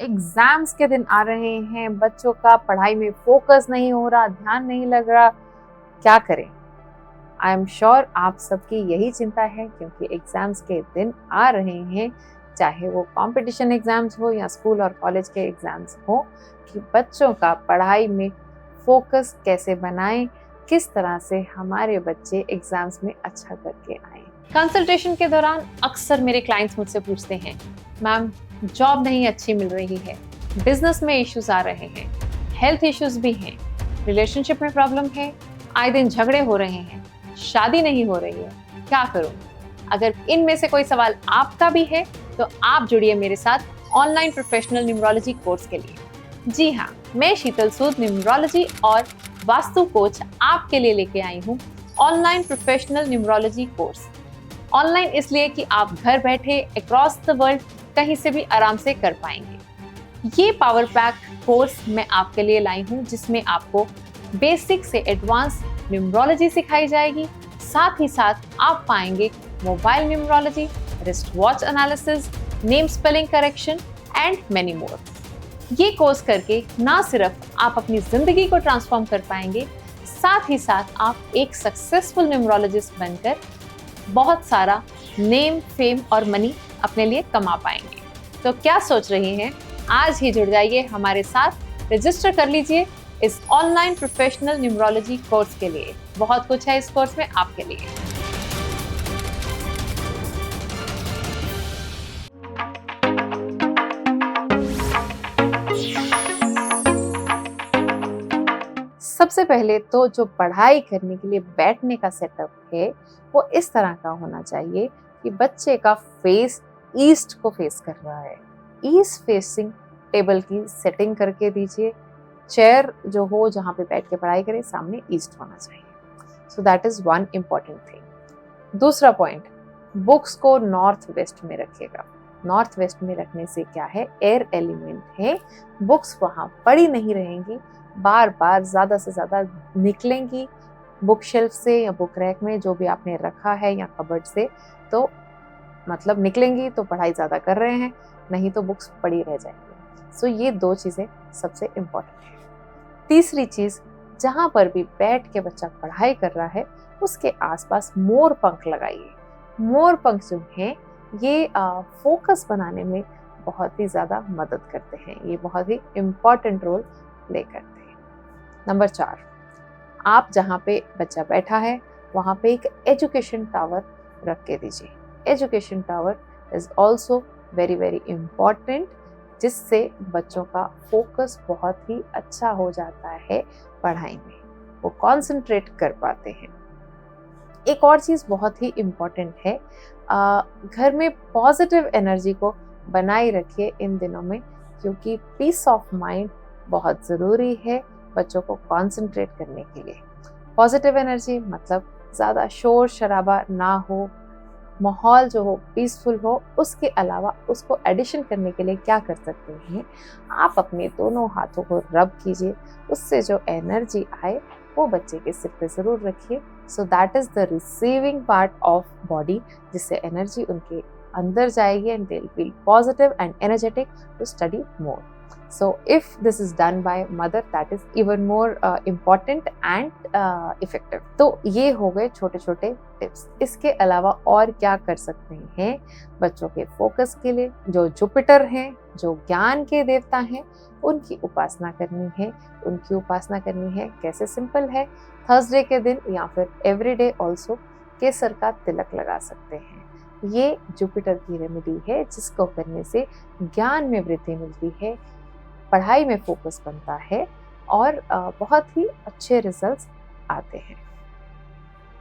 Exams के दिन आ रहे हैं, बच्चों का पढ़ाई में फोकस नहीं हो रहा, ध्यान नहीं लग रहा, क्या करें? आई एम श्योर आप सबकी यही चिंता है, क्योंकि एग्जाम्स के दिन आ रहे हैं, चाहे वो कंपटीशन एग्जाम्स हो या स्कूल और कॉलेज के एग्जाम्स हो, कि बच्चों का पढ़ाई में फोकस कैसे बनाएं, किस तरह से हमारे बच्चे एग्जाम्स में अच्छा करके आए। कंसल्टेशन के दौरान अक्सर मेरे क्लाइंट्स मुझसे पूछते हैं, मैम जॉब नहीं अच्छी मिल रही है, बिजनेस में इश्यूज आ रहे हैं, हेल्थ इश्यूज भी हैं, रिलेशनशिप में प्रॉब्लम है, आए दिन झगड़े हो रहे हैं, शादी नहीं हो रही है, क्या करूं? अगर इनमें से कोई सवाल आपका भी है तो आप जुड़िए मेरे साथ ऑनलाइन प्रोफेशनल न्यूमरोलॉजी कोर्स के लिए। जी हाँ, मैं शीतल सूद न्यूमरोलॉजी और वास्तु कोच आपके लिए लेके आई हूँ online professional numerology course. Online इसलिए कि आप घर बैठे अक्रॉस द वर्ल्ड कहीं से भी आराम से कर पाएंगे। ये पावर पैक कोर्स मैं आपके लिए लाई हूँ, जिसमें आपको बेसिक से एडवांस न्यूमरोलॉजी सिखाई जाएगी। साथ ही साथ आप पाएंगे mobile numerology, wrist watch analysis, name spelling correction and many more. ये कोर्स करके ना सिर्फ आप अपनी जिंदगी को ट्रांसफॉर्म कर पाएंगे, साथ ही साथ आप एक सक्सेसफुल न्यूमरोलॉजिस्ट बनकर बहुत सारा नेम, फेम और मनी अपने लिए कमा पाएंगे। तो क्या सोच रहे हैं? आज ही जुड़ जाइए हमारे साथ, रजिस्टर कर लीजिए इस ऑनलाइन प्रोफेशनल न्यूमरोलॉजी कोर्स के लिए। बहुत कुछ है इस कोर्स में आपके लिए। सबसे पहले तो जो पढ़ाई करने के लिए बैठने का सेटअप है वो इस तरह का होना चाहिए कि बच्चे का फेस ईस्ट को फेस कर रहा है। ईस्ट फेसिंग टेबल की सेटिंग करके दीजिए। चेयर जो हो जहाँ पे बैठ के पढ़ाई करें, सामने ईस्ट होना चाहिए। So that is one important thing. दूसरा पॉइंट, बुक्स को नॉर्थ वेस्ट में रखिएगा। नॉर्थ वेस्ट में रखने से क्या है, एयर एलिमेंट है, बुक्स वहाँ पड़ी नहीं रहेंगी, बार बार ज्यादा से ज्यादा निकलेंगी बुक शेल्फ से या बुक रैक में जो भी आपने रखा है या कबर्ड से, तो मतलब निकलेंगी तो पढ़ाई ज्यादा कर रहे हैं, नहीं तो बुक्स पड़ी रह जाएंगी। सो ये दो चीजें सबसे इम्पोर्टेंट है। तीसरी चीज, जहां पर भी बैठ के बच्चा पढ़ाई कर रहा है उसके आसपास मोर पंख लगाइए। मोर पंख जो है ये फोकस बनाने में बहुत ही ज्यादा मदद करते हैं, ये बहुत ही इम्पोर्टेंट रोल प्ले करते हैं। नंबर 4, आप जहाँ पे बच्चा बैठा है वहाँ पे एक एजुकेशन टावर रख के दीजिए। Education tower is also very very important, जिससे बच्चों का फोकस बहुत ही अच्छा हो जाता है पढ़ाई में, वो कंसंट्रेट कर पाते हैं। एक और चीज़ बहुत ही इम्पॉर्टेंट है, घर में पॉजिटिव एनर्जी को बनाए रखिए इन दिनों में, क्योंकि पीस ऑफ माइंड बहुत ज़रूरी है बच्चों को कंसंट्रेट करने के लिए। पॉजिटिव एनर्जी मतलब ज़्यादा शोर शराबा ना हो, माहौल जो हो पीसफुल हो। उसके अलावा उसको एडिशन करने के लिए क्या कर सकते हैं, आप अपने दोनों हाथों को रब कीजिए, उससे जो एनर्जी आए वो बच्चे के सिर पे ज़रूर रखिए। So that is the receiving part of body, जिससे एनर्जी उनके अंदर जाएगी and they will feel positive and energetic to study more. So if this is done by mother, that is even more important and effective. तो ये हो गए छोटे छोटे टिप्स। इसके अलावा और क्या कर सकते हैं बच्चों के फोकस के लिए? जो जुपिटर हैं, जो ज्ञान के देवता हैं, उनकी उपासना करनी है। उनकी उपासना करनी है कैसे? सिंपल है, थर्सडे के दिन या फिर एवरीडे ऑल्सो केसर का तिलक लगा सकते हैं। ये जुपिटर की रेमेडी है, जिसको करने से ज्ञान में वृद्धि मिलती है, पढ़ाई में फोकस बनता है और बहुत ही अच्छे रिजल्ट्स आते हैं।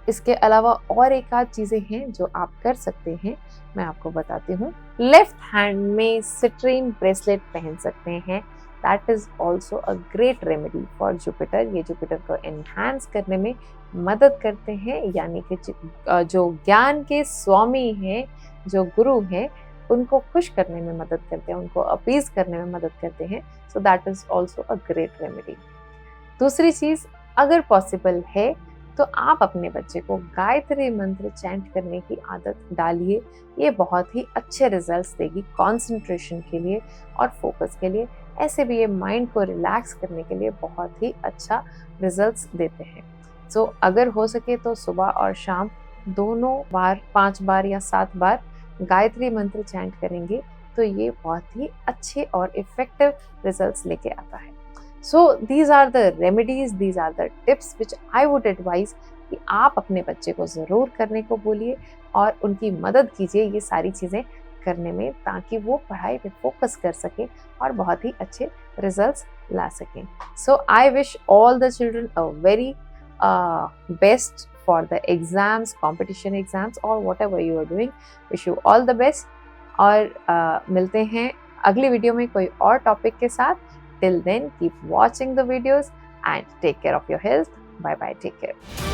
इसके अलावा और एक आध चीज़ें हैं जो आप कर सकते हैं, मैं आपको बताती हूँ। लेफ्ट हैंड में सिट्रीन ब्रेसलेट पहन सकते हैं, that is also a great remedy for Jupiter. ये जुपिटर को एनहांस करने में मदद करते हैं, यानी कि जो ज्ञान के स्वामी हैं, जो गुरु हैं, उनको खुश करने में मदद करते हैं, उनको अपीज करने में मदद करते हैं। So that is also a great remedy. दूसरी चीज़, अगर पॉसिबल है तो आप अपने बच्चे को गायत्री मंत्र चैंट करने की आदत डालिए। ये बहुत ही अच्छे रिजल्ट्स देगी कंसंट्रेशन के लिए और फोकस के लिए। ऐसे भी ये माइंड को रिलैक्स करने के लिए बहुत ही अच्छा रिजल्ट्स देते हैं। सो अगर हो सके तो सुबह और शाम दोनों बार 5 बार या 7 बार गायत्री मंत्र चैंट करेंगे तो ये बहुत ही अच्छे और इफेक्टिव रिजल्ट्स लेके आता है। So these are the remedies, these are the tips which I would advise कि आप अपने बच्चे को ज़रूर करने को बोलिए और उनकी मदद कीजिए ये सारी चीज़ें करने में, ताकि वो पढ़ाई पे फोकस कर सके और बहुत ही अच्छे रिजल्ट्स ला सकें। So I wish all the children a very best for the exams, competition exams or whatever you are doing. Wish you all the best और मिलते हैं अगली वीडियो में कोई और टॉपिक के साथ। Till then, keep watching the videos and take care of your health. Bye bye, take care.